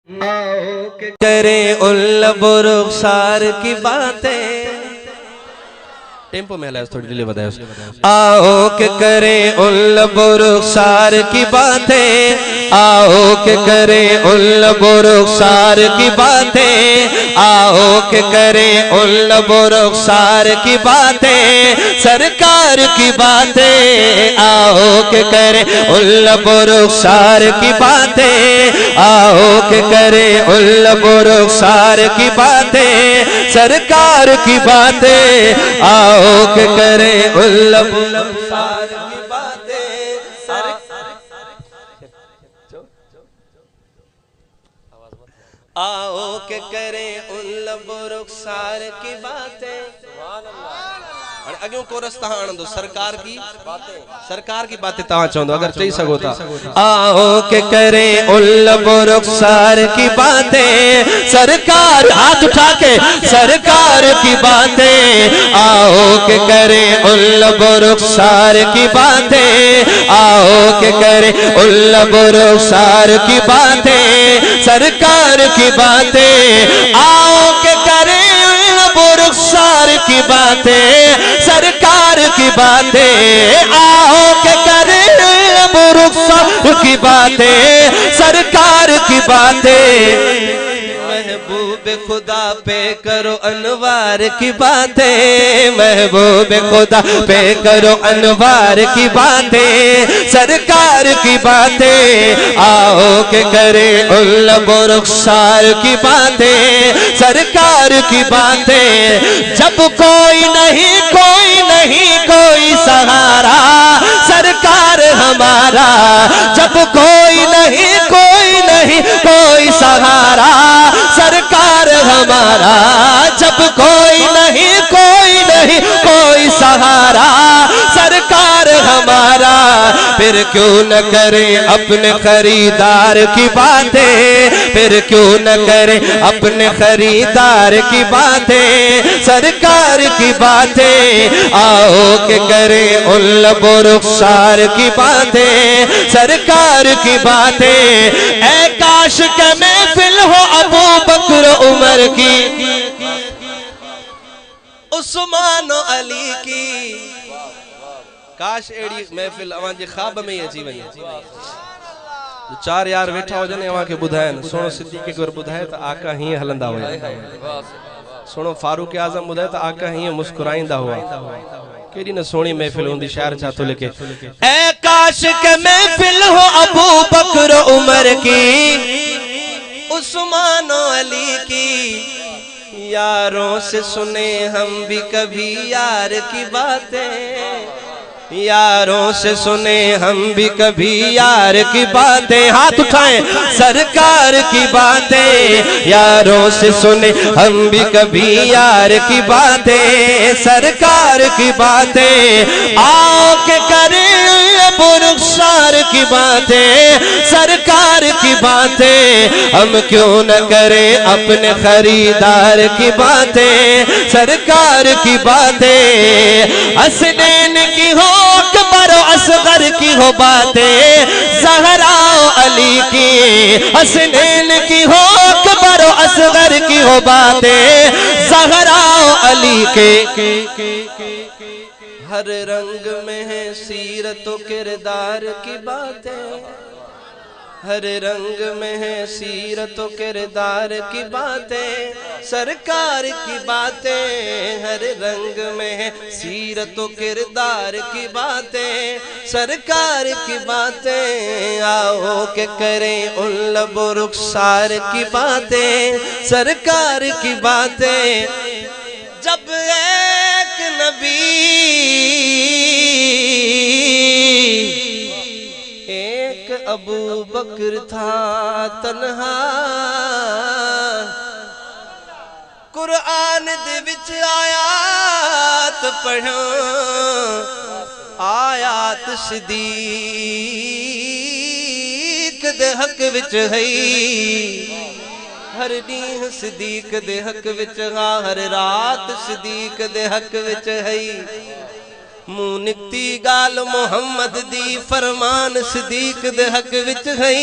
आओ के करें उन लबो रुखसार की बातें। टेम्पो में हिलाया, थोड़ी डिले बताया। आओ के करें उन लबो रुखसार की बातें, आओ के करें उन लबो रुखसार की बातें, आओ के करें उन लबो रुखसार की बातें, सरकार की बातें। आओ के करें उन लबो रुखसार की बातें, आओ के करें उन लबो रुखसार की बातें, सरकार की बातें। आओ के करें उन लबो रुखसार की बातें, आओ के करें उन लबो रुखसार की बातें। अगे कोरस तहां आनंदो सरकार की बातें तहां चवंदो अगर चई सगो था। आओ के करें उन लबो रुखसार की बातें, सरकार हाथ उठा के सरकार की बातें। आओ के करें उन लबो रुखसार की बातें, आओ के करें उन लबो रुखसार की बातें, सरकार की बातें। आओ के करें उन लबो रुखसार की बातें, सरकार की बातें। आओ के करें रुखसार की बातें, सरकार की बातें। महबूब खुदा पे करो अनवार की बातें, महबूब खुदा पे करो अनवार की बातें, सरकार की बातें। आओ के करें उन लबो रुखसार की बातें, सरकार की बातें। जब कोई नहीं कोई सहारा, सरकार हमारा। जब कोई नहीं कोई सहारा, सरकार हमारा। जब कोई नहीं कोई सहारा, सरकार हमारा। फिर क्यों न करें अपने खरीदार की बातें, फिर क्यों न करें अपने खरीदार की बातें, सरकार की बातें। आओ के करें उन लबो रुखसार की बातें, सरकार की बातें। ऐ काश के महफिल हो अबू बकर उमर की, उस्मान अली की। काश एड़ी महफिल अवां जे ख्वाब में अची वने। चार यार वेठा हो जने अवां के बुधायन सोनो सिद्दीक के घर बुधाए त आका ही हलंदा हुआ, सोनो फारूक आजम बुधाए त आका ही मुस्कुराइंदा हुआ। केड़ी न सोनी महफिल होंदी, शायर छा तो लिखे। ऐ काश के महफिल हो अबू बकर उमर की, उस्मान अली की। यारों से सुने हम भी कभी यार की बातें, यारों से सुने हम भी कभी यार की बातें। हाथ उठाएं, सरकार की बातें। यारों से सुने हम भी कभी यार की बातें, सरकार की बातें। आओ के करें रुखसार की बातें, सरकार की बातें। हम क्यों न करें अपने खरीदार की बातें, सरकार की बातें। हसनैन की हो अकबर असगर की हो बातें, ज़हरा अली की। हसनैन की हो अकबर असगर की हो बातें, ज़हरा अली के। हर रंग में है सीरत व किरदार की बातें, हर रंग में है सीरत व किरदार की बातें, सरकार की बातें। हर रंग में है सीरत व किरदार की बातें, सरकार की बातें। आओ के करें उन लबो रुखसार की बातें, सरकार की बातें। जब एक नबी एक अबू बकर था तन्हा, कुरान दे विच आयात पढ़ो, आयात सिद्दीक दे हक विच है। हर नीह सिद्दीक दे हक विच, हर रात सिद्दीक दे हक विच है। मुंह निकती गाल मोहम्मद दी फरमान सिद्दीक दे हक विच है।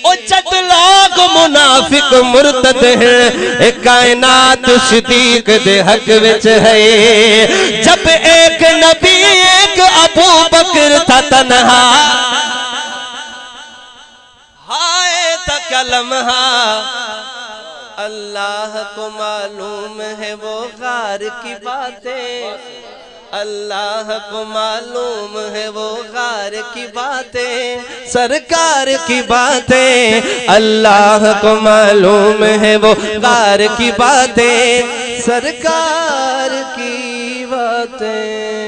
ओ जद लोग मुनाफिक मुर्तद हैं कायनात सिद्दीक दे हक विच है। जब एक नबी एक अबू बकर था तन्हा, हाय तक लम्हा अल्लाह को मालूम है वो गार की बातें, अल्लाह को मालूम है वो गार की बातें, सरकार की बातें, अल्लाह को मालूम है वो गार की बातें, सरकार की बातें।